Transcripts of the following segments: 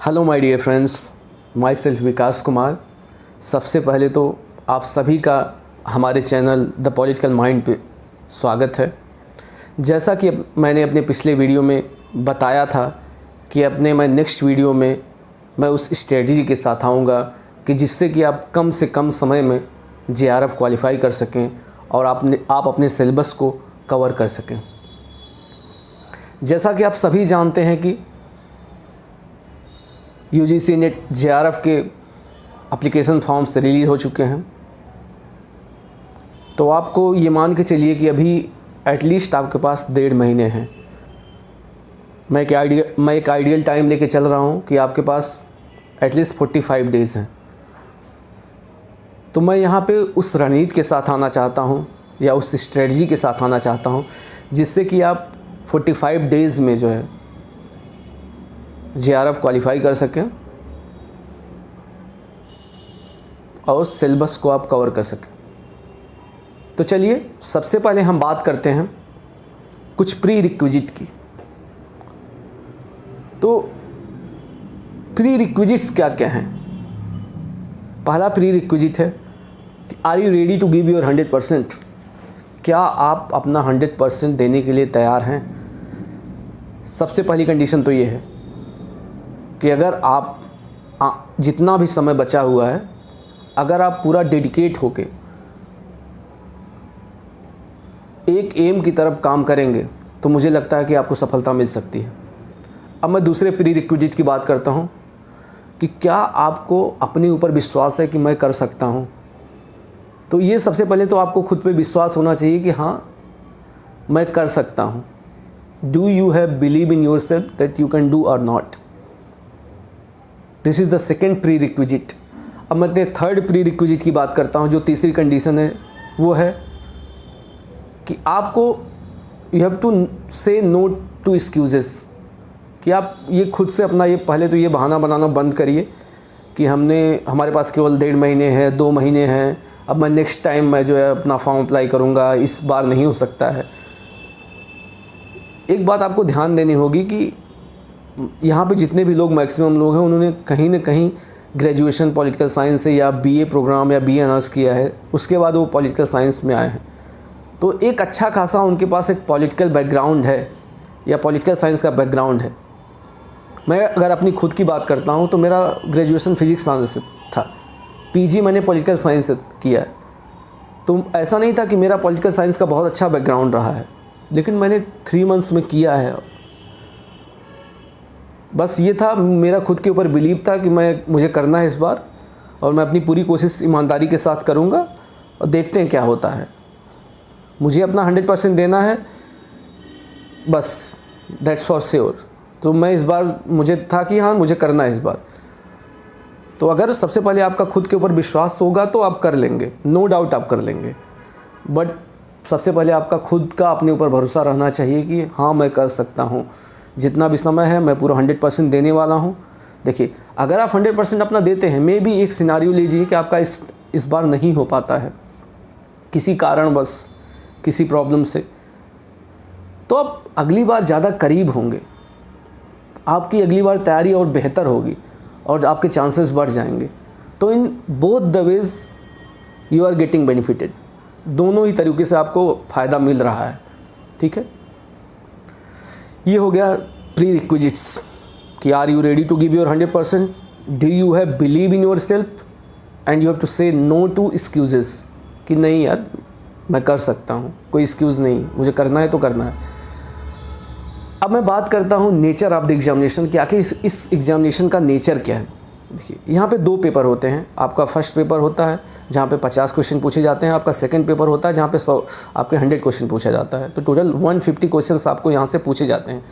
Hello my dear friends, myself Vikas Kumar. सबसे पहले तो आप सभी का हमारे चैनल द पॉलिटिकल माइंड पे स्वागत है। जैसा कि मैंने अपने पिछले वीडियो में बताया था कि मैं नेक्स्ट वीडियो में मैं उस स्ट्रेटजी के साथ आऊँगा कि जिससे कि आप कम से कम समय में JRF क्वालिफाई कर सकें और आप अपने सिलेबस को कवर कर सकें। जैसा कि आप सभी जानते हैं कि UGC नेट JRF के एप्लीकेशन फॉर्म्स रिलीज़ हो चुके हैं। तो आपको ये मान के चलिए कि अभी एटलीस्ट आपके पास 1.5 महीने हैं। मैं एक आइडियल टाइम लेके चल रहा हूँ कि आपके पास एटलीस्ट 45 डेज़ हैं। तो मैं यहाँ पे उस रणनीति के साथ आना चाहता हूँ या उस स्ट्रेटजी के साथ आना चाहता हूँ जिससे कि आप 45 डेज़ में जो है JRF क्वालिफाई कर सकें और उस सिलेबस को आप कवर कर सकें। तो चलिए सबसे पहले हम बात करते हैं कुछ प्री रिक्विजिट की। तो प्री रिक्विजिट्स क्या क्या हैं? पहला प्री रिक्विजिट है कि are you ready to give your 100%? क्या आप अपना 100% देने के लिए तैयार हैं? सबसे पहली कंडीशन तो ये है कि अगर आप जितना भी समय बचा हुआ है, अगर आप पूरा डेडिकेट होके एक एम की तरफ काम करेंगे तो मुझे लगता है कि आपको सफलता मिल सकती है। अब मैं दूसरे प्री रिक्विजिट की बात करता हूँ कि क्या आपको अपने ऊपर विश्वास है कि मैं कर सकता हूँ। तो ये सबसे पहले तो आपको खुद पे विश्वास होना चाहिए कि हाँ मैं कर सकता हूँ। Do you have believe in yourself that you can do और not? This is the second prerequisite. अब मैं थर्ड प्री रिक्विजिट की बात करता हूँ। जो तीसरी कंडीशन है वो है कि आपको you have to say no to excuses. कि आप ये खुद से अपना ये पहले तो ये बहाना बनाना बंद करिए कि हमारे पास केवल 1.5 महीने हैं, 2 महीने हैं, अब मैं नेक्स्ट टाइम मैं जो है अपना फॉर्म अप्लाई करूँगा, इस बार नहीं हो सकता है। एक बात आपको ध्यान देनी होगी कि यहाँ पे जितने भी लोग मैक्सिमम लोग हैं उन्होंने कहीं ना कहीं ग्रेजुएशन पॉलिटिकल साइंस से या BA प्रोग्राम या BA ऑनर्स किया है, उसके बाद वो पॉलिटिकल साइंस में आए हैं। तो एक अच्छा खासा उनके पास एक पॉलिटिकल बैकग्राउंड है या पॉलिटिकल साइंस का बैकग्राउंड है। मैं अगर अपनी खुद की बात करता हूँ तो मेरा ग्रेजुएशन फिजिक्स ऑनर्स से था, PG मैंने पॉलिटिकल साइंस से किया है। तो ऐसा नहीं था कि मेरा पॉलिटिकल साइंस का बहुत अच्छा बैकग्राउंड रहा है, लेकिन मैंने 3 मंथ्स में किया है। बस ये था, मेरा खुद के ऊपर बिलीव था कि मुझे करना है इस बार और मैं अपनी पूरी कोशिश ईमानदारी के साथ करूँगा और देखते हैं क्या होता है। मुझे अपना 100% देना है, बस दैट्स फॉर श्योर। तो मैं इस बार मुझे था कि हाँ मुझे करना है इस बार। तो अगर सबसे पहले आपका खुद के ऊपर विश्वास होगा तो आप कर लेंगे, नो डाउट आप कर लेंगे। बट सबसे पहले आपका खुद का अपने ऊपर भरोसा रहना चाहिए कि हाँ मैं कर सकता हूँ, जितना भी समय है मैं पूरा 100% देने वाला हूँ। देखिए अगर आप 100% अपना देते हैं, मे भी एक सिनारियो लीजिए कि आपका इस बार नहीं हो पाता है किसी कारणवश, किसी प्रॉब्लम से, तो आप अगली बार ज़्यादा करीब होंगे, आपकी अगली बार तैयारी और बेहतर होगी और आपके चांसेस बढ़ जाएंगे। तो in both the ways you are getting benefited. दोनों ही तरीके से आपको फ़ायदा मिल रहा है। ठीक है, ये हो गया प्री रिक्विजिट्स कि are you ready to give your 100%? Do you have believe in yourself and you have to say no to excuses कि नहीं यार मैं कर सकता हूँ, कोई एक्सक्यूज़ नहीं, मुझे करना है तो करना है। अब मैं बात करता हूँ नेचर ऑफ द एग्जामिनेशन कि आखिर इस एग्जामिनेशन का नेचर क्या है। देखिए यहाँ पे 2 पेपर होते हैं। आपका फर्स्ट पेपर होता है जहाँ पे 50 क्वेश्चन पूछे जाते हैं। आपका सेकंड पेपर होता है जहाँ पे 100 आपके 100 क्वेश्चन पूछा जाता है। तो टोटल 150 क्वेश्चन आपको यहाँ से पूछे जाते हैं।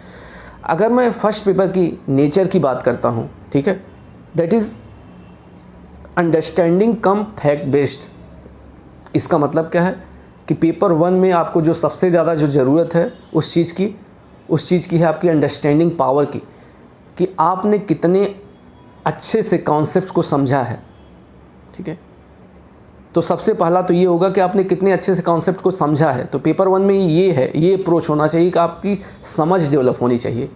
अगर मैं फर्स्ट पेपर की नेचर की बात करता हूँ, ठीक है, that is understanding come fact based. इसका मतलब क्या है कि पेपर 1 में आपको जो सबसे ज़्यादा जो ज़रूरत है उस चीज़ की है आपकी अंडरस्टैंडिंग पावर की, कि आपने कितने अच्छे से कॉन्सेप्ट्स को समझा है। ठीक है, तो सबसे पहला तो ये होगा कि आपने कितने अच्छे से कॉन्सेप्ट को समझा है। तो पेपर 1 में ये है, ये अप्रोच होना चाहिए कि आपकी समझ डेवलप होनी चाहिए।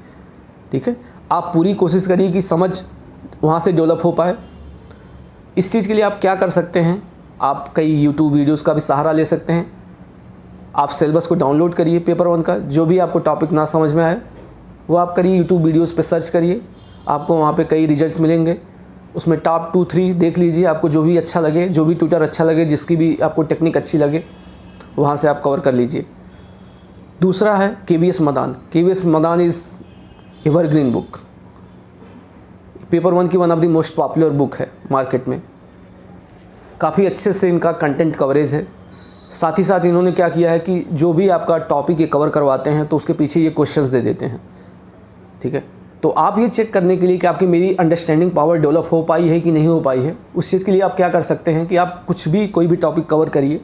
ठीक है, आप पूरी कोशिश करिए कि समझ वहाँ से डेवलप हो पाए। इस चीज़ के लिए आप क्या कर सकते हैं, आप कई यूट्यूब वीडियोस का भी सहारा ले सकते हैं। आप सिलेबस को डाउनलोड करिए पेपर 1 का, जो भी आपको टॉपिक ना समझ में आए वो आप करिए, यूट्यूब वीडियोस पे सर्च करिए, आपको वहाँ पे कई रिजल्ट्स मिलेंगे। उसमें टॉप 2-3 देख लीजिए, आपको जो भी अच्छा लगे, जो भी ट्यूटर अच्छा लगे, जिसकी भी आपको टेक्निक अच्छी लगे, वहाँ से आप कवर कर लीजिए। दूसरा है KVS Madan. KVS Madan is evergreen book, paper 1 की one of the most popular book है मार्केट में। काफ़ी अच्छे से इनका कंटेंट कवरेज है। साथ ही साथ इन्होंने क्या किया है कि जो भी आपका टॉपिक ये कवर करवाते हैं तो उसके पीछे ये क्वेश्चंस दे देते हैं, ठीक है। तो आप ये चेक करने के लिए कि आपकी मेरी अंडरस्टैंडिंग पावर डेवलप हो पाई है कि नहीं हो पाई है, उस चीज़ के लिए आप क्या कर सकते हैं कि आप कुछ भी कोई भी टॉपिक कवर करिए,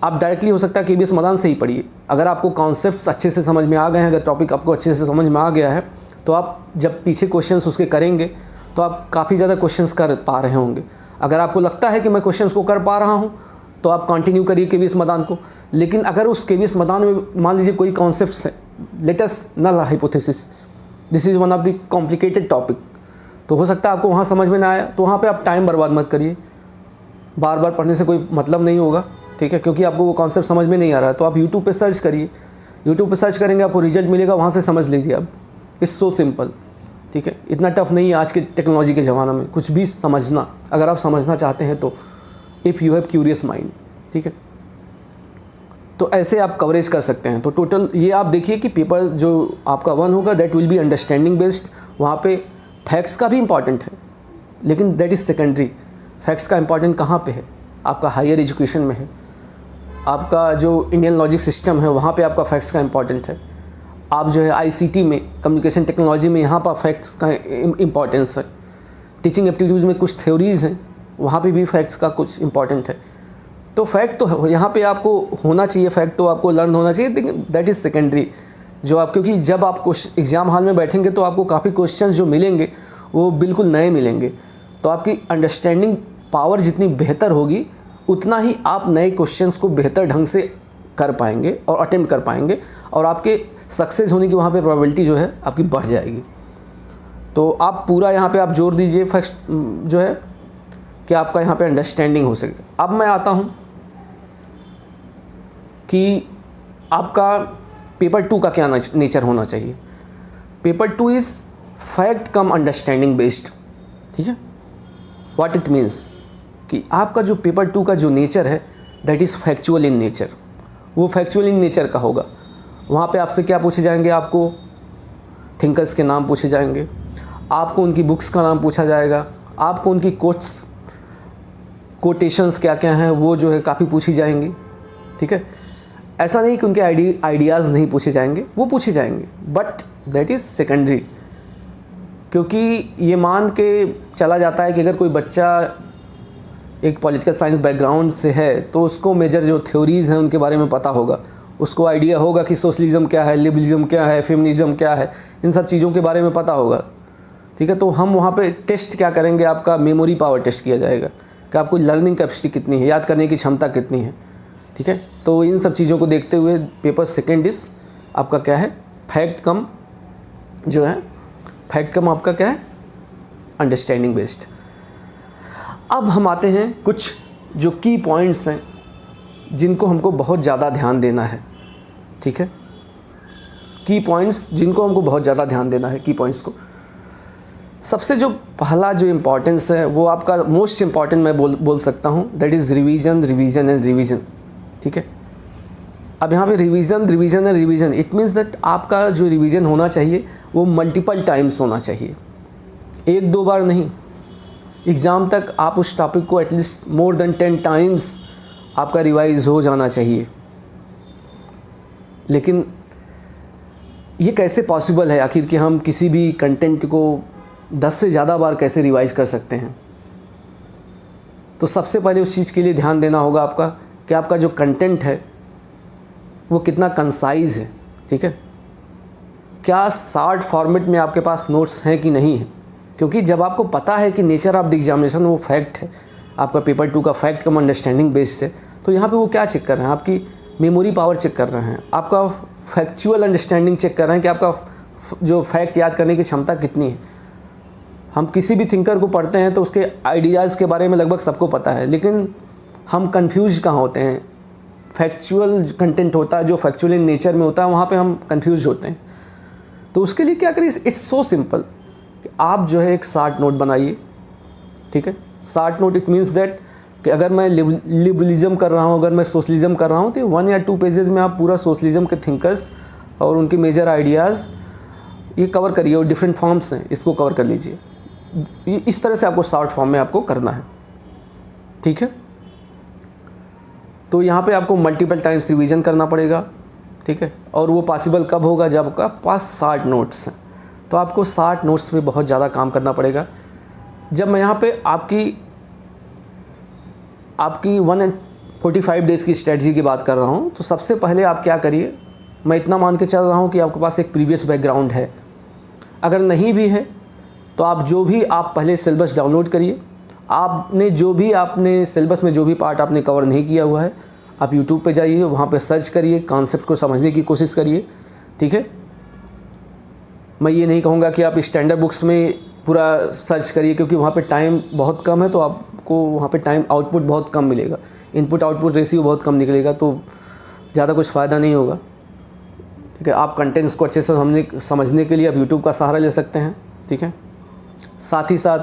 आप डायरेक्टली हो सकता है KVS मदान से ही पढ़िए। अगर आपको कॉन्सेप्ट्स अच्छे से समझ में आ गए हैं, अगर टॉपिक आपको अच्छे से समझ में आ गया है, तो आप जब पीछे क्वेश्चंस उसके करेंगे तो आप काफ़ी ज़्यादा क्वेश्चंस कर पा रहे होंगे। अगर आपको लगता है कि मैं क्वेश्चंस को कर पा रहा हूँ तो आप कंटिन्यू करिए KVS मदान को। लेकिन अगर उस KVS मदान में मान लीजिए कोई कॉन्सेप्ट्स है, let us null hypothesis, this is one of the complicated topic, तो हो सकता है आपको वहाँ समझ में ना आया, तो वहाँ पे आप टाइम बर्बाद मत करिए। बार बार पढ़ने से कोई मतलब नहीं होगा, ठीक है, क्योंकि आपको वो कॉन्सेप्ट समझ में नहीं आ रहा है। तो आप यूट्यूब पे सर्च करिए, यूट्यूब पे सर्च करेंगे आपको रिजल्ट मिलेगा, वहाँ से समझ लीजिए आप। इट्स सो सिंपल, ठीक है, इतना टफ नहीं है आज के टेक्नोलॉजी के ज़माना में कुछ भी समझना, अगर आप समझना चाहते हैं तो, if you have curious mind, ठीक है। तो ऐसे आप कवरेज कर सकते हैं। तो टोटल ये आप देखिए कि पेपर जो आपका 1 होगा that will be understanding based. वहाँ पे फैक्ट्स का भी इम्पॉर्टेंट है, लेकिन दैट इज़ सेकेंडरी। फैक्ट्स का इम्पॉर्टेंट कहाँ पे है, आपका हायर एजुकेशन में है, आपका जो इंडियन लॉजिक सिस्टम है वहाँ पे आपका फैक्ट्स का इम्पॉर्टेंट है। आप जो है ICT में, कम्युनिकेशन टेक्नोलॉजी में, यहाँ पर फैक्ट्स का इम्पॉर्टेंस है। टीचिंग एप्टीट्यूड्स में कुछ थ्योरीज़ हैं, वहाँ पे भी फैक्ट्स का कुछ इम्पॉर्टेंट है। तो फैक्ट तो यहाँ पे आपको होना चाहिए, फैक्ट तो आपको लर्न होना चाहिए, लेकिन दैट इज़ सेकेंडरी। जो आप, क्योंकि जब आप एग्ज़ाम हॉल में बैठेंगे तो आपको काफ़ी क्वेश्चन जो मिलेंगे वो बिल्कुल नए मिलेंगे। तो आपकी अंडरस्टैंडिंग पावर जितनी बेहतर होगी उतना ही आप नए क्वेश्चंस को बेहतर ढंग से कर पाएंगे और अटेम्प्ट कर पाएंगे, और आपके सक्सेस होने की वहाँ पे प्रोबेबिलिटी जो है आपकी बढ़ जाएगी। तो आप पूरा यहाँ पे आप जोर दीजिए फर्स्ट जो है कि आपका यहाँ पे अंडरस्टैंडिंग हो सके। अब मैं आता हूँ कि आपका पेपर 2 का क्या नेचर होना चाहिए। Paper 2 is fact come understanding based, ठीक है। व्हाट इट मीन्स कि आपका जो पेपर 2 का जो नेचर है that is factual in nature. वो फैक्चुअल इन नेचर का होगा। वहाँ पे आपसे क्या पूछे जाएंगे, आपको थिंकर्स के नाम पूछे जाएंगे, आपको उनकी बुक्स का नाम पूछा जाएगा, आपको उनकी कोटेशंस क्या क्या हैं वो जो है काफ़ी पूछी जाएंगी, ठीक है। ऐसा नहीं कि उनके आइडियाज़ नहीं पूछे जाएंगे, वो पूछे जाएंगे, बट दैट इज़ सेकेंडरी। क्योंकि ये मान के चला जाता है कि अगर कोई बच्चा एक पॉलिटिकल साइंस बैकग्राउंड से है तो उसको मेजर जो थ्योरीज़ हैं उनके बारे में पता होगा, उसको आइडिया होगा कि सोशलिज़म क्या है, लिबरलिज़म क्या है, फेमिनिज़म क्या है, इन सब चीज़ों के बारे में पता होगा, ठीक है। तो हम वहाँ पे टेस्ट क्या करेंगे, आपका मेमोरी पावर टेस्ट किया जाएगा कि आपको लर्निंग कैपेसिटी कितनी है, याद करने की क्षमता कितनी है, ठीक है। तो इन सब चीज़ों को देखते हुए पेपर सेकेंड इज़ आपका क्या है, फैक्ट कम जो है, फैक्ट कम आपका क्या है, अंडरस्टैंडिंग बेस्ड। अब हम आते हैं कुछ जो की पॉइंट्स हैं जिनको हमको बहुत ज़्यादा ध्यान देना है, ठीक है। की पॉइंट्स जिनको हमको बहुत ज़्यादा ध्यान देना है, की पॉइंट्स को सबसे जो पहला जो इम्पॉर्टेंस है वो आपका मोस्ट इम्पॉर्टेंट मैं बोल सकता हूँ, that is revision, revision and revision, ठीक है। अब यहाँ पे revision, revision and revision, it means that आपका जो रिवीजन होना चाहिए वो मल्टीपल टाइम्स होना चाहिए, 1-2 बार नहीं। एग्ज़ाम तक आप उस टॉपिक को एटलीस्ट मोर देन 10 टाइम्स आपका रिवाइज हो जाना चाहिए। लेकिन ये कैसे पॉसिबल है आखिर कि हम किसी भी कंटेंट को 10 से ज़्यादा बार कैसे रिवाइज कर सकते हैं। तो सबसे पहले उस चीज़ के लिए ध्यान देना होगा आपका कि आपका जो कंटेंट है वो कितना कंसाइज़ है, ठीक है। क्या शार्ट फॉर्मेट में आपके पास नोट्स हैं कि नहीं है, क्योंकि जब आपको पता है कि नेचर ऑफ द एग्जामिनेशन वो फैक्ट है, आपका पेपर 2 का फैक्ट कम अंडरस्टैंडिंग बेस्ड है, तो यहाँ पे वो क्या चेक कर रहे हैं, आपकी मेमोरी पावर चेक कर रहे हैं, आपका फैक्चुअल अंडरस्टैंडिंग चेक कर रहे हैं कि आपका जो फैक्ट याद करने की क्षमता कितनी है। हम किसी भी थिंकर को पढ़ते हैं तो उसके आइडियाज़ के बारे में लगभग सबको पता है, लेकिन हम कंफ्यूज कहाँ होते हैं? फैक्चुअल कंटेंट होता है जो फैक्चुअल इन नेचर में होता है, वहाँ पे हम कंफ्यूज होते हैं। तो उसके लिए क्या करिए, इट्स सो सिंपल कि आप जो है एक शार्ट नोट बनाइए, ठीक है। Short note it means that कि अगर मैं लिबरलिज्म कर रहा हूँ, अगर मैं सोशलिज्म कर रहा हूँ, तो 1 या 2 पेजेस में आप पूरा सोशलिज्म के थिंकर्स और उनके मेजर आइडियाज़ ये कवर करिए, और डिफरेंट फॉर्म्स हैं इसको कवर कर लीजिए। इस तरह से आपको शॉर्ट फॉर्म में आपको करना है, ठीक है। तो यहाँ पे आपको मल्टीपल टाइम्स रिवीजन करना पड़ेगा, ठीक है। और वो पॉसिबल कब होगा? जब आपका पास 60 नोट्स हैं। तो आपको 60 नोट्स पे बहुत ज़्यादा काम करना पड़ेगा। जब मैं यहाँ पे आपकी 145 डेज़ की स्ट्रेटजी की बात कर रहा हूँ, तो सबसे पहले आप क्या करिए, मैं इतना मान के चल रहा हूँ कि आपके पास एक प्रीवियस बैकग्राउंड है। अगर नहीं भी है तो आप पहले सिलेबस डाउनलोड करिए। आपने सिलेबस में जो भी पार्ट आपने कवर नहीं किया हुआ है, आप यूट्यूब पे जाइए, वहाँ पे सर्च करिए, कॉन्सेप्ट को समझने की कोशिश करिए, ठीक है। मैं ये नहीं कहूँगा कि आप स्टैंडर्ड बुक्स में पूरा सर्च करिए, क्योंकि वहाँ पे टाइम बहुत कम है, तो आपको वहाँ पे टाइम आउटपुट बहुत कम मिलेगा, इनपुट आउटपुट रेशियो बहुत कम निकलेगा, तो ज़्यादा कुछ फ़ायदा नहीं होगा, ठीक है। आप कंटेंट्स को अच्छे से समझने के लिए आप यूट्यूब का सहारा ले सकते हैं, ठीक है। साथ ही साथ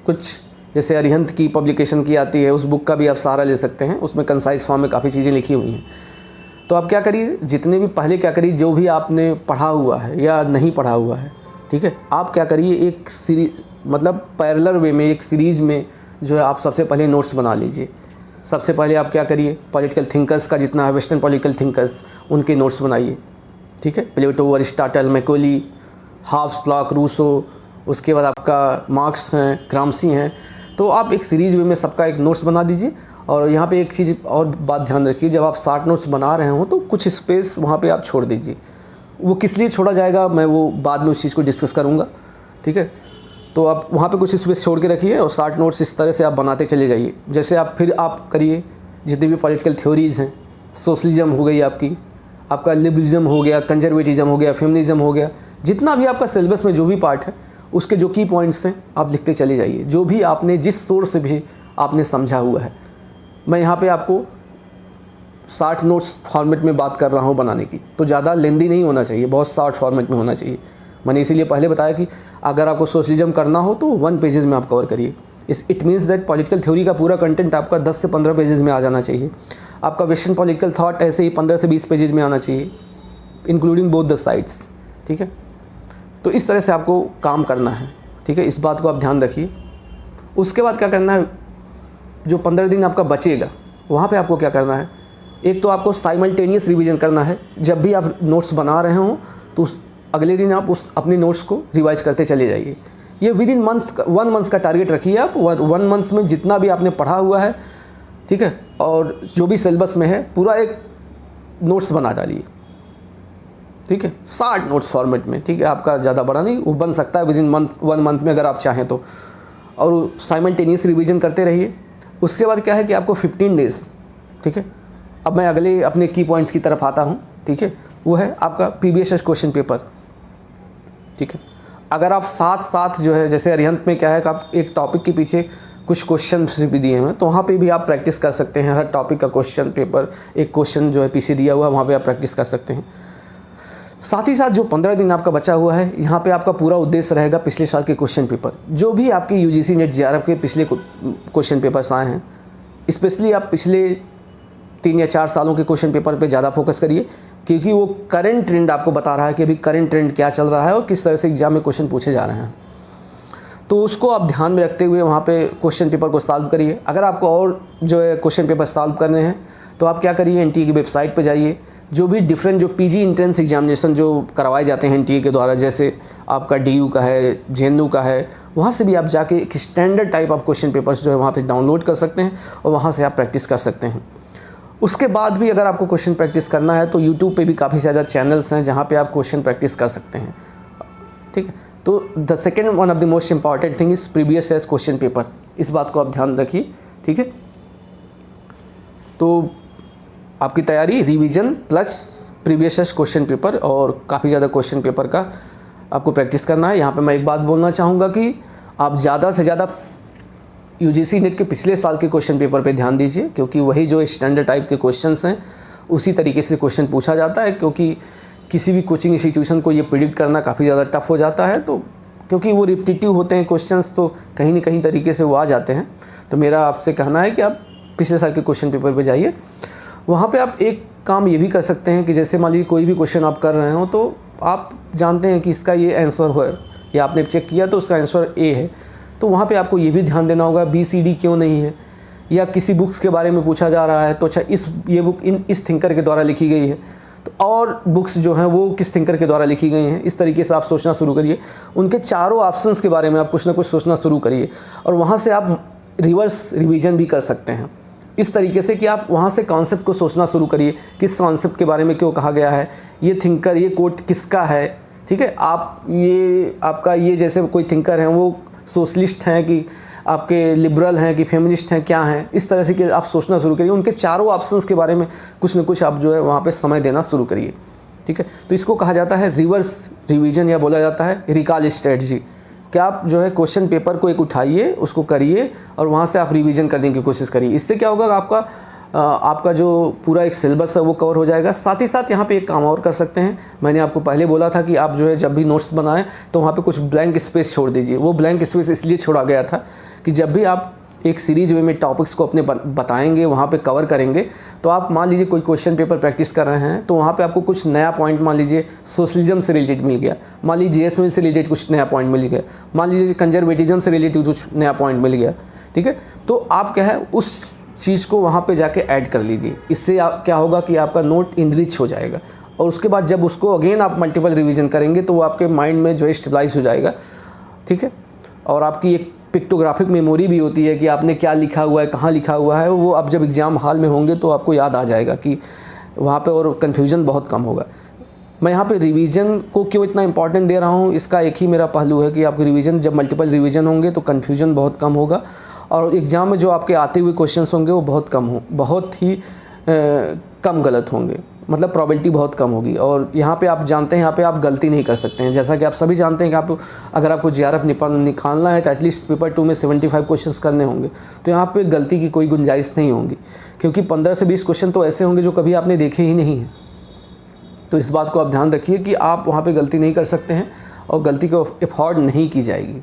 कुछ जैसे अरिहंत की पब्लिकेशन की आती है, उस बुक का भी आप सहारा ले सकते हैं, उसमें कंसाइज फॉर्म में काफ़ी चीज़ें लिखी हुई हैं। तो आप क्या करिए, जितने भी पहले क्या करिए, जो भी आपने पढ़ा हुआ है या नहीं पढ़ा हुआ है, ठीक है, आप क्या करिए, एक सीरीज मतलब पैरेलल वे में, एक सीरीज़ में जो है आप सबसे पहले नोट्स बना लीजिए। सबसे पहले आप क्या करिए, पॉलिटिकल थिंकर्स का जितना है, वेस्टर्न पॉलिटिकल थिंकर्स, उनके नोट्स बनाइए, ठीक है। प्लेटो, अरिस्टाटल, मैकोली, हाफ्स, लॉक, रूसो, उसके बाद आपका मार्क्स हैं, ग्राम्सी हैं। तो आप एक सीरीज़ वे में सबका एक नोट्स बना दीजिए। और यहाँ पे एक चीज़ और बात ध्यान रखिए, जब आप 60 नोट्स बना रहे हो तो कुछ स्पेस वहाँ पे आप छोड़ दीजिए। वो किस लिए छोड़ा जाएगा, मैं वो बाद में उस चीज़ को डिस्कस करूँगा, ठीक है। तो आप वहाँ पे कुछ स्पेस छोड़ के रखिए और 60 नोट्स इस तरह से आप बनाते चले जाइए। जैसे आप करिए, जितनी भी पॉलिटिकल थ्योरीज़ हैं, सोशलिज्म हो गई आपका लिबरलिज्म हो गया, कंजर्वेटिज्म हो गया, फेमिनिज्म हो गया, जितना भी आपका सिलेबस में जो भी पार्ट है, उसके जो की पॉइंट्स हैं आप लिखते चले जाइए, जो भी आपने जिस सोर्स से भी आपने समझा हुआ है। मैं यहाँ पे आपको 60 नोट्स फॉर्मेट में बात कर रहा हूँ बनाने की, तो ज़्यादा लेंदी नहीं होना चाहिए, बहुत शॉर्ट फॉर्मेट में होना चाहिए। मैंने इसीलिए पहले बताया कि अगर आपको सोशलिज्म करना हो तो 1 पेजेस में आप कवर करिए। It means that political theory का पूरा कंटेंट आपका 10 से 15 पेजेस में आ जाना चाहिए। आपका वेस्टर्न पॉलिटिकल थॉट ऐसे ही 15 से 20 पेजेस में आना चाहिए, इंक्लूडिंग बोथ द साइड्स, ठीक है। तो इस तरह से आपको काम करना है, ठीक है। इस बात को आप ध्यान रखिए। उसके बाद क्या करना है, जो 15 दिन आपका बचेगा, वहाँ पे आपको क्या करना है, एक तो आपको साइमल्टेनियस रिवीजन करना है। जब भी आप नोट्स बना रहे हो तो अगले दिन आप अपने नोट्स को रिवाइज करते चले जाइए। ये विद इन 1 मंथ्स का टारगेट रखिए आप। 1 मंथ्स में जितना भी आपने पढ़ा हुआ है, ठीक है, और जो भी सिलेबस में है, पूरा एक नोट्स बना डालिए, ठीक है, 60 नोट्स फॉर्मेट में, ठीक है। आपका ज़्यादा बड़ा नहीं, वो बन सकता है विद इन 1 मंथ में अगर आप चाहें तो। और साइमल्टेनियस रिवीजन करते रहिए। उसके बाद क्या है कि आपको 15 डेज़, ठीक है। अब मैं अगले अपने की पॉइंट्स की तरफ आता हूँ, ठीक है। वो है आपका प्रीवियस क्वेश्चन पेपर, ठीक है। अगर आप साथ जो है, जैसे अरिहंत में क्या है कि आप एक टॉपिक के पीछे कुछ क्वेश्चन भी दिए हैं, तो वहाँ पे भी आप प्रैक्टिस कर सकते हैं। हर टॉपिक का क्वेश्चन पेपर, एक क्वेश्चन जो है पीछे दिया हुआ है, वहाँ पे आप प्रैक्टिस कर सकते हैं। साथ ही साथ जो 15 दिन आपका बचा हुआ है, यहाँ पे आपका पूरा उद्देश्य रहेगा पिछले साल के क्वेश्चन पेपर, जो भी आपके यूजीसी नेट जेआरएफ के पिछले क्वेश्चन पेपर्स आए हैं, स्पेशली आप पिछले 3 या 4 सालों के क्वेश्चन पेपर पे ज़्यादा फोकस करिए, क्योंकि वो करंट ट्रेंड आपको बता रहा है कि अभी करंट ट्रेंड क्या चल रहा है और किस तरह से एग्जाम में क्वेश्चन पूछे जा रहे हैं। तो उसको आप ध्यान में रखते हुए वहाँ पे क्वेश्चन पेपर को सॉल्व करिए। अगर आपको और जो है क्वेश्चन पेपर सॉल्व करने हैं, तो आप क्या करिए, एनटीए की वेबसाइट पे जाइए। जो भी डिफरेंट जो पीजी इंट्रेंस एग्जामिनेशन जो करवाए जाते हैं एनटीए के द्वारा, जैसे आपका डीयू का है, जेएनयू का है, वहाँ से भी आप जाके एक standard type of question papers जो है वहाँ पे डाउनलोड कर सकते हैं और वहाँ से आप प्रैक्टिस कर सकते हैं। उसके बाद भी अगर आपको क्वेश्चन प्रैक्टिस करना है तो यूट्यूब पे भी काफ़ी ज़्यादा चैनल्स हैं जहाँ पे आप क्वेश्चन प्रैक्टिस कर सकते हैं, ठीक है। तो the second one of the most important thing is previous years question paper. इस बात को आप ध्यान रखिए, ठीक है। तो आपकी तैयारी revision plus previous years question paper, और काफ़ी ज़्यादा क्वेश्चन पेपर का आपको प्रैक्टिस करना है। यहाँ पे मैं एक बात बोलना चाहूँगा कि आप ज़्यादा से ज़्यादा यूजीसी नेट के पिछले साल के क्वेश्चन पेपर पे ध्यान दीजिए, क्योंकि वही जो स्टैंडर्ड टाइप के क्वेश्चंस हैं उसी तरीके से क्वेश्चन पूछा जाता है। क्योंकि किसी भी कोचिंग इंस्टीट्यूशन को ये प्रिडिक्ट करना काफ़ी ज़्यादा टफ हो जाता है, तो क्योंकि वो रिपीटिटिव होते हैं क्वेश्चंस, तो कहीं ना कहीं तरीके से वो आ जाते हैं। तो मेरा आपसे कहना है कि आप पिछले साल के क्वेश्चन पेपर पे जाइए। वहाँ पे आप एक काम ये भी कर सकते हैं कि जैसे मान लीजिए कोई भी क्वेश्चन आप कर रहे हो तो आप जानते हैं कि इसका ये आंसर है, या आपने चेक किया तो उसका आंसर ए है, तो वहाँ पे आपको ये भी ध्यान देना होगा बी सी डी क्यों नहीं है। या किसी बुक्स के बारे में पूछा जा रहा है तो अच्छा ये बुक इस थिंकर के द्वारा लिखी गई है, तो और बुक्स जो हैं वो किस थिंकर के द्वारा लिखी गई हैं। इस तरीके से आप सोचना शुरू करिए, उनके चारों ऑप्शंस के बारे में आप कुछ ना कुछ सोचना शुरू करिए, और वहाँ से आप रिवर्स रिवीजन भी कर सकते हैं इस तरीके से कि आप वहाँ से कॉन्सेप्ट को सोचना शुरू करिए, किस कॉन्सेप्ट के बारे में क्यों कहा गया है, ये थिंकर, ये कोट किसका है। ठीक है, आप ये आपका ये जैसे कोई थिंकर हैं वो सोशलिस्ट हैं कि आपके लिबरल हैं कि फेमिनिस्ट हैं, क्या हैं, इस तरह से कि आप सोचना शुरू करिए। उनके चारों ऑप्शंस के बारे में कुछ न कुछ आप जो है वहाँ पे समय देना शुरू करिए। ठीक है, तो इसको कहा जाता है रिवर्स रिवीजन, या बोला जाता है रिकॉल स्ट्रेटजी। कि आप जो है क्वेश्चन पेपर को एक उठाइए, उसको करिए और वहाँ से आप रिवीजन करने की कोशिश करिए। इससे क्या होगा, आपका जो पूरा एक सिलेबस है वो कवर हो जाएगा। साथ ही साथ यहाँ पे एक काम और कर सकते हैं, मैंने आपको पहले बोला था कि आप जो है जब भी नोट्स बनाएं तो वहाँ पे कुछ ब्लैंक स्पेस छोड़ दीजिए। वो ब्लैंक स्पेस इसलिए छोड़ा गया था कि जब भी आप एक सीरीज वे में टॉपिक्स को अपने बताएंगे, वहाँ पे कवर करेंगे, तो आप मान लीजिए कोई क्वेश्चन पेपर प्रैक्टिस कर रहे हैं तो वहाँ पे आपको कुछ नया पॉइंट, मान लीजिए सोशलिज्म से रिलेटेड मिल गया, मान लीजिए जीएसएम से रिलेटेड कुछ नया पॉइंट मिल गया, मान लीजिए कंजर्वेटिज्म से रिलेटेड कुछ नया पॉइंट मिल गया। ठीक है, तो आप क्या है उस चीज़ को वहाँ पे जाके ऐड कर लीजिए। इससे क्या होगा कि आपका नोट इनरिच हो जाएगा, और उसके बाद जब उसको अगेन आप मल्टीपल रिवीजन करेंगे तो वो आपके माइंड में जो है स्टेबलाइज हो जाएगा। ठीक है, और आपकी एक पिक्टोग्राफिक मेमोरी भी होती है कि आपने क्या लिखा हुआ है, कहाँ लिखा हुआ है, वो आप जब एग्ज़ाम हॉल में होंगे तो आपको याद आ जाएगा कि वहाँ पे, और कन्फ्यूज़न बहुत कम होगा। मैं यहाँ पे रिवीजन को क्यों इतना इंपॉर्टेंट दे रहा हूँ, इसका एक ही मेरा पहलू है कि आपकी रिवीजन, जब मल्टीपल रिवीजन होंगे तो कन्फ्यूज़न बहुत कम होगा, और एग्ज़ाम में जो आपके आते हुए क्वेश्चंस होंगे वो बहुत ही कम गलत होंगे, मतलब प्रोबेबिलिटी बहुत कम होगी। और यहाँ पे आप जानते हैं, यहाँ पे आप गलती नहीं कर सकते हैं। जैसा कि आप सभी जानते हैं कि अगर आपको जीआरएफ निकालना है तो एटलीस्ट पेपर 2 में 75 क्वेश्चंस करने होंगे, तो यहाँ पे गलती की कोई गुंजाइश नहीं होगी, क्योंकि 15 से 20 क्वेश्चन तो ऐसे होंगे जो कभी आपने देखे ही नहीं हैं। तो इस बात को आप ध्यान रखिए कि आप वहाँ पर गलती नहीं कर सकते हैं, और गलती को अफोर्ड नहीं की जाएगी।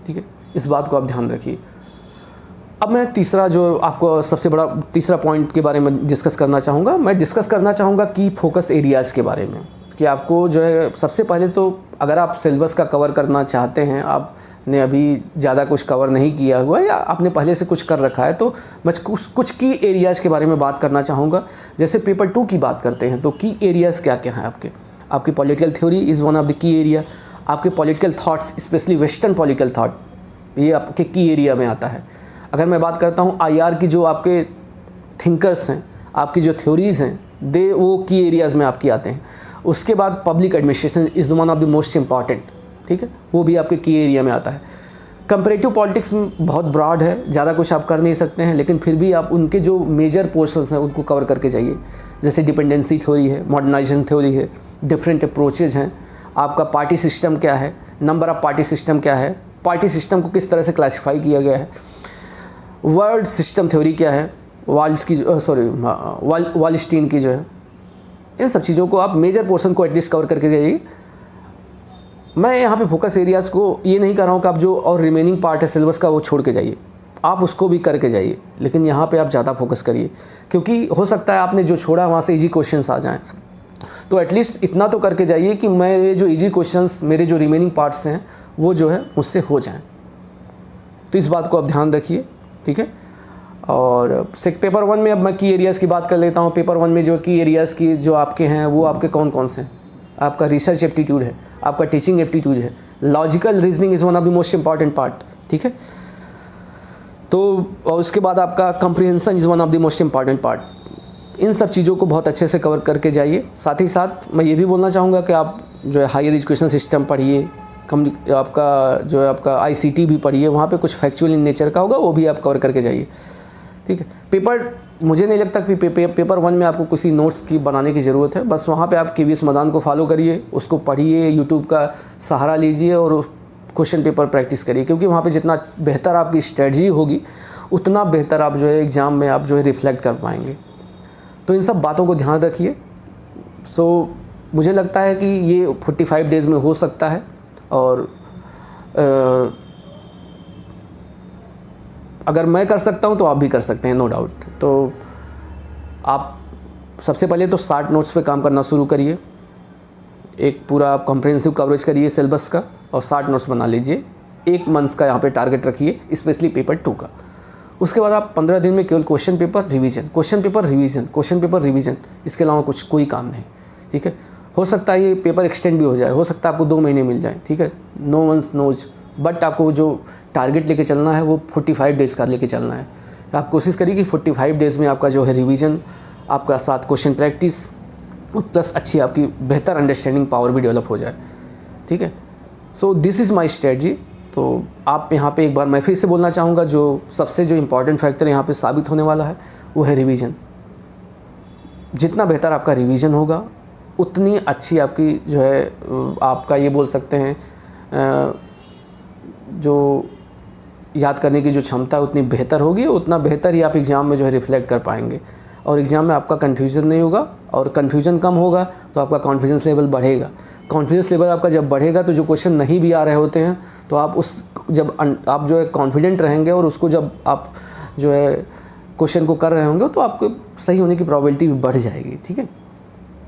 ठीक है, इस बात को आप ध्यान रखिए। अब मैं तीसरा जो आपको सबसे बड़ा तीसरा पॉइंट के बारे में डिस्कस करना चाहूँगा, मैं डिस्कस करना चाहूँगा की फोकस एरियाज़ के बारे में। कि आपको जो है सबसे पहले तो अगर आप सिलेबस का कवर करना चाहते हैं, आपने अभी ज़्यादा कुछ कवर नहीं किया हुआ है या आपने पहले से कुछ कर रखा है, तो मैं कुछ की एरियाज़ के बारे में बात करना चाहूँगा। जैसे पेपर 2 की बात करते हैं तो की एरियाज़ क्या क्या हैं आपकी political theory is one of the key area. आपके political thoughts, specially western political thought, ये आपके की एरिया में आता है। अगर मैं बात करता हूँ आईआर की, जो आपके थिंकर्स हैं, आपकी जो थ्योरीज़ हैं, वो की एरियाज़ में आपकी आते हैं। उसके बाद public administration is one of the most important. ठीक है, वो भी आपके की एरिया में आता है। कंपैरेटिव पॉलिटिक्स में बहुत ब्रॉड है, ज़्यादा कुछ आप कर नहीं सकते हैं, लेकिन फिर भी आप उनके जो मेजर पोर्शंस हैं उनको कवर करके जाइए। जैसे डिपेंडेंसी थ्योरी है, मॉडर्नाइजेशन थ्योरी है, डिफरेंट अप्रोचेज हैं, आपका पार्टी सिस्टम क्या है, नंबर ऑफ पार्टी सिस्टम क्या है, पार्टी सिस्टम को किस तरह से क्लासीफाई किया गया है, वर्ड सिस्टम थ्योरी क्या है, वालस्टीन की जो है, इन सब चीज़ों को आप मेजर पोर्शन को एटलीस्ट कवर करके जाइए। मैं यहाँ पे फोकस एरियाज़ को ये नहीं कर रहा हूँ कि आप जो और रिमेनिंग पार्ट है सिलेबस का वो छोड़ के जाइए, आप उसको भी करके जाइए, लेकिन यहाँ पे आप ज़्यादा फोकस करिए, क्योंकि हो सकता है आपने जो छोड़ा वहाँ से इजी क्वेश्चंस आ जाएँ। तो एटलीस्ट इतना तो करके जाइए कि मेरे जो इजी क्वेश्चंस, मेरे जो रिमेनिंग पार्ट्स हैं वो जो है मुझसे हो जाएँ। तो इस बात को आप ध्यान रखिए। ठीक है, और पेपर 1 में अब मैं की एरियाज़ की बात कर लेता हूँ। पेपर 1 में जो की एरियाज़ की जो आपके हैं वो आपके कौन कौन से हैं? आपका रिसर्च एप्टीट्यूड है, आपका टीचिंग एप्टीट्यूड है, logical reasoning is one of the most important part. ठीक है, तो और उसके बाद आपका comprehension is one of the most important part. इन सब चीज़ों को बहुत अच्छे से कवर करके जाइए। साथ ही साथ मैं ये भी बोलना चाहूँगा कि आप जो है हायर एजुकेशन सिस्टम पढ़िए, आपका जो है आपका आईसीटी भी पढ़िए, वहाँ पे कुछ फैक्चुअल इन नेचर का होगा, वो भी आप कवर करके जाइए। ठीक है, मुझे नहीं लगता कि पेपर 1 में आपको किसी नोट्स की बनाने की ज़रूरत है। बस वहाँ पे आप केवीएस मदान को फॉलो करिए, उसको पढ़िए, यूट्यूब का सहारा लीजिए और क्वेश्चन पेपर प्रैक्टिस करिए, क्योंकि वहाँ पे जितना बेहतर आपकी स्ट्रेटजी होगी उतना बेहतर आप जो है एग्ज़ाम में आप जो है रिफ्लेक्ट कर पाएंगे। तो इन सब बातों को ध्यान रखिए। मुझे लगता है कि ये 45 डेज़ में हो सकता है, और अगर मैं कर सकता हूँ तो आप भी कर सकते हैं, नो डाउट। तो आप सबसे पहले तो स्टार्ट नोट्स पे काम करना शुरू करिए, एक पूरा आप कॉम्प्रिहेंसिव कवरेज करिए सिलेबस का, और 60 नोट्स बना लीजिए। 1 मंथ का यहाँ पे टारगेट रखिए, स्पेशली पेपर 2 का। उसके बाद आप 15 दिन में केवल question paper revision, question paper revision, question paper revision, इसके अलावा कोई काम नहीं, ठीक है। हो सकता है ये पेपर एक्सटेंड भी हो जाए, हो सकता है आपको 2 महीने मिल जाए, ठीक है, नो वंस नोज, बट आपको जो टारगेट लेके चलना है वो 45 डेज़ का लेके चलना है। आप कोशिश करिए कि 45 डेज़ में आपका जो है रिवीजन, आपका साथ क्वेश्चन प्रैक्टिस, प्लस अच्छी आपकी बेहतर अंडरस्टैंडिंग पावर भी डेवलप हो जाए, ठीक है। So this is my strategy. तो आप यहाँ पे एक बार मैं फिर से बोलना चाहूँगा, जो सबसे जो इम्पॉर्टेंट फैक्टर यहाँ पे साबित होने वाला है वो है रिवीजन। जितना बेहतर आपका रिवीजन होगा उतनी अच्छी आपकी जो है आपका ये बोल सकते हैं जो याद करने की जो क्षमता है उतनी बेहतर होगी, उतना बेहतर ही आप एग्ज़ाम में जो है रिफ्लेक्ट कर पाएंगे, और एग्ज़ाम में आपका कन्फ्यूज़न नहीं होगा, और कन्फ्यूज़न कम होगा तो आपका कॉन्फिडेंस लेवल बढ़ेगा। कॉन्फिडेंस लेवल आपका जब बढ़ेगा तो जो क्वेश्चन नहीं भी आ रहे होते हैं तो आप आप जो है कॉन्फिडेंट रहेंगे, और उसको जब आप जो है क्वेश्चन को कर रहे होंगे तो आपको सही होने की प्रोबेबिलिटी भी बढ़ जाएगी, ठीक है।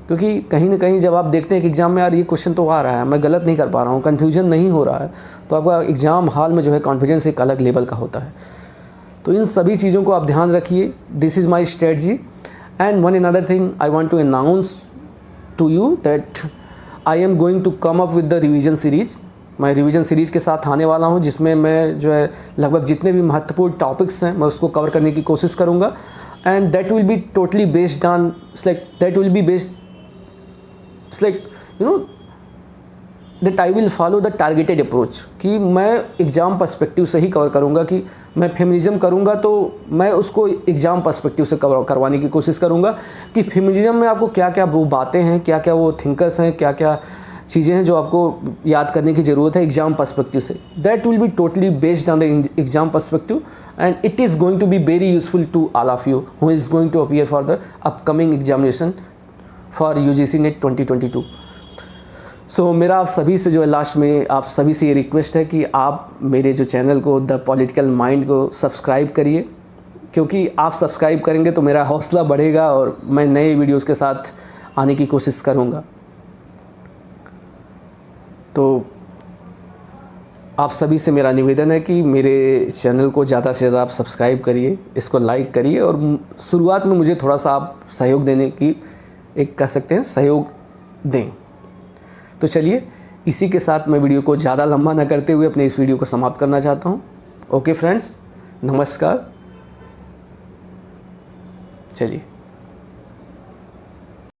क्योंकि कहीं ना कहीं जब आप देखते हैं कि एग्ज़ाम में यार ये क्वेश्चन तो आ रहा है, मैं गलत नहीं कर पा रहा हूँ, कन्फ्यूजन नहीं हो रहा है, तो आपका एग्ज़ाम हॉल में जो है कॉन्फिडेंस एक अलग लेवल का होता है। तो इन सभी चीज़ों को आप ध्यान रखिए। This is my strategy. And one another thing I want to announce to you that I am going to come up with the revision series. मैं रिवीजन सीरीज़ के साथ आने वाला हूँ, जिसमें मैं जो है लगभग जितने भी महत्वपूर्ण टॉपिक्स हैं मैं उसको कवर करने की कोशिश करूँगा। And that will be totally based on that will be based that I will follow the targeted approach, कि मैं एग्ज़ाम पर्सपेक्टिव से ही कवर करूँगा। कि मैं फेमिनिज़म करूँगा तो मैं उसको एग्ज़ाम पर्सपेक्टिव से कवर करवाने की कोशिश करूँगा, कि फेमिनिज़म में आपको क्या क्या वो बातें हैं, क्या क्या वो थिंकर्स हैं, क्या क्या चीज़ें हैं जो आपको याद करने की ज़रूरत है एग्ज़ाम पर्सपेक्टिव से। That will be totally based on the exam perspective, and it is going to be very useful to all of you who is going to appear for the upcoming examination for UGC NET 2022। So मेरा आप सभी से जो है last में आप सभी से ये रिक्वेस्ट है कि आप मेरे जो चैनल को द पॉलिटिकल माइंड को सब्सक्राइब करिए, क्योंकि आप सब्सक्राइब करेंगे तो मेरा हौसला बढ़ेगा और मैं नए वीडियोस के साथ आने की कोशिश करूँगा। तो आप सभी से मेरा निवेदन है कि मेरे चैनल को ज़्यादा से ज़्यादा आप सब्सक्राइब करिए, इसको लाइक करिए, और शुरुआत में मुझे थोड़ा सा आप सहयोग देने की एक कह सकते हैं सहयोग दें। तो चलिए इसी के साथ मैं वीडियो को ज़्यादा लंबा न करते हुए अपने इस वीडियो को समाप्त करना चाहता हूँ। ओके फ्रेंड्स, नमस्कार। चलिए।